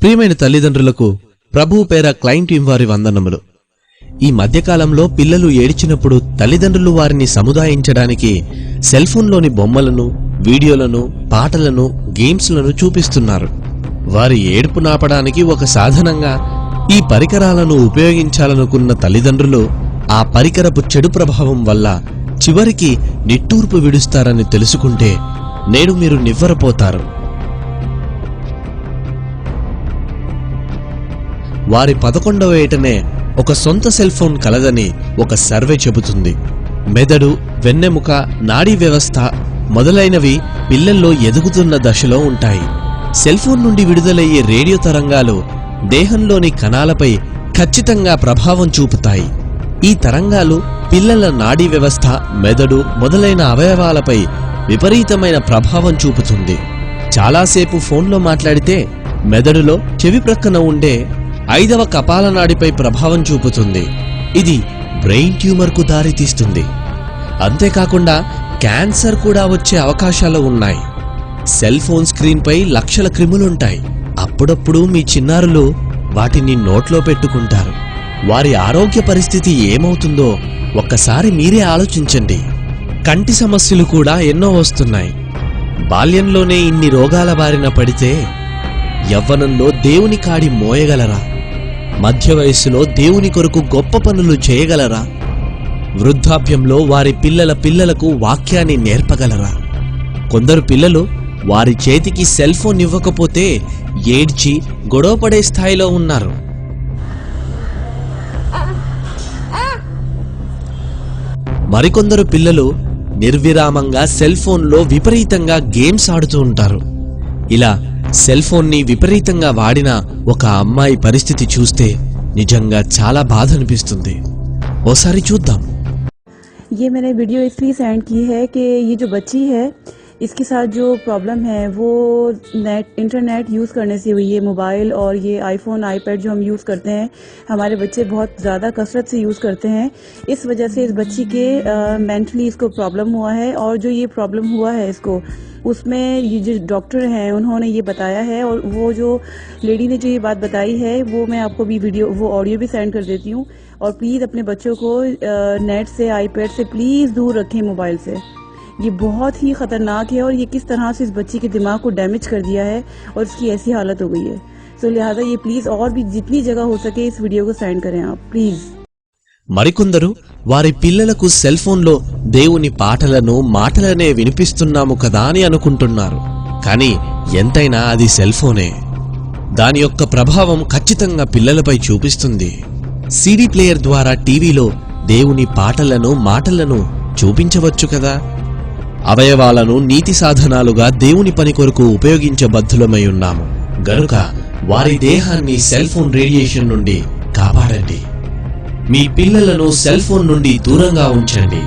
ప్రియమైన తల్లిదండ్రులకు ప్రభువు పేర క్లైంట్ టీం వారి వందనములు. ఈ మధ్యకాలంలో పిల్లలు ఏడ్చినప్పుడు తల్లిదండ్రులు వారిని సముదాయించడానికి సెల్ ఫోన్లోని బొమ్మలను, వీడియోలను, పాటలను, గేమ్స్లను చూపిస్తున్నారు. వారి ఏడుపు నాపడానికి ఒక సాధనంగా ఈ పరికరాలను ఉపయోగించాలనుకున్న తల్లిదండ్రులు ఆ పరికరపు చెడు ప్రభావం వల్ల చివరికి నిట్టూర్పు విడుస్తారని తెలుసుకుంటే నేడు మీరు నివ్వరపోతారు. వారి 11వ ఏటనే ఒక సొంత సెల్ ఫోన్ కలదని ఒక సర్వే చెబుతుంది. మెదడు, వెన్నెముక, నాడీ వ్యవస్థ మొదలైనవి పిల్లల్లో ఎదుగుతున్న దశలో ఉంటాయి. సెల్ ఫోన్ నుండి విడుదలయ్యే రేడియో తరంగాలు దేహంలోని కణాలపై ఖచ్చితంగా ప్రభావం చూపుతాయి. ఈ తరంగాలు పిల్లల నాడీ వ్యవస్థ, మెదడు మొదలైన అవయవాలపై విపరీతమైన ప్రభావం చూపుతుంది. చాలాసేపు ఫోన్లో మాట్లాడితే మెదడులో చెవి ప్రక్కన ఉండే 5వ కపాలనాడిపై ప్రభావం చూపుతుంది. ఇది బ్రెయిన్ ట్యూమర్కు దారితీస్తుంది. అంతేకాకుండా క్యాన్సర్ కూడా వచ్చే అవకాశాలు ఉన్నాయి. సెల్ ఫోన్ స్క్రీన్పై లక్షల క్రిములుంటాయి. అప్పుడప్పుడు మీ చిన్నారులు వాటిని నోట్లో పెట్టుకుంటారు. వారి ఆరోగ్య పరిస్థితి ఏమవుతుందో ఒక్కసారి మీరే ఆలోచించండి. కంటి సమస్యలు కూడా ఎన్నో వస్తున్నాయి. బాల్యంలోనే ఇన్ని రోగాల బారిన పడితే యవ్వనంలో దేవుని కాడి మోయగలరా? మధ్య వయస్సులో దేవుని కొరకు గొప్ప పనులు చేయగలరా? వృద్ధాప్యంలో వారి పిల్లలకు వాక్యాన్ని నేర్పగలరా? కొందరు పిల్లలు వారి చేతికి సెల్ ఫోన్ ఇవ్వకపోతే ఏడ్చి గొడవపడే స్థాయిలో ఉన్నారు. మరికొందరు పిల్లలు నిర్విరామంగా సెల్ ఫోన్లో విపరీతంగా గేమ్స్ ఆడుతూ ఉంటారు. ఇలా సెల్ ఫోన్ని విపరీతంగా వాడిన ఒక అమ్మాయి పరిస్థితి చూస్తే నిజంగా చాలా బాధ అనిపిస్తుంది. ఓసారి చూద్దాం. ये मैंने वीडियो इसलिए सेंड की है कि ये जो बच्ची है इसके साथ जो प्रॉब्लम है वो इंटरनेट यूज़ करने से हुई है। मोबाइल और ये आईफोन, आईपैड जो हम यूज़ करते हैं, हमारे बच्चे बहुत ज़्यादा कसरत से यूज़ करते हैं। इस वजह से इस बच्ची के मेंटली इसको प्रॉब्लम हुआ है। और जो ये प्रॉब्लम हुआ है इसको, उसमें ये जो डॉक्टर हैं उन्होंने ये बताया है, और वो जो लेडी ने जो ये बात बताई है वो मैं आपको भी वो ऑडियो भी सेंड कर देती हूँ। और प्लीज़ अपने बच्चों को नेट से, आईपैड से प्लीज़ दूर रखें, मोबाइल से। ये बहुत ही ख़तरनाक है और ये किस तरह से इस बच्ची के दिमाग को डैमेज कर दिया है और इसकी ऐसी हालत हो गई है। सो लिहाजा ये प्लीज़ और भी जितनी जगह हो सके इस वीडियो को सेंड करें आप प्लीज़। మరికొందరు వారి పిల్లలకు సెల్ ఫోన్లో దేవుని పాటలను, మాటలనే వినిపిస్తున్నాము కదా అని అనుకుంటున్నారు. కానీ ఎంతైనా అది సెల్ ఫోనే. దాని యొక్క ప్రభావం ఖచ్చితంగా పిల్లలపై చూపిస్తుంది. సీడీ ప్లేయర్ ద్వారా టీవీలో దేవుని పాటలను, మాటలను చూపించవచ్చు కదా. అవయవాలను నీతి సాధనాలుగా దేవుని పని కొరకు ఉపయోగించబద్ధులమై ఉన్నాము గనుక వారి దేహాన్ని సెల్ ఫోన్ రేడియేషన్ నుండి కాపాడండి. మీ పిల్లలను సెల్ ఫోన్ నుండి దూరంగా ఉంచండి.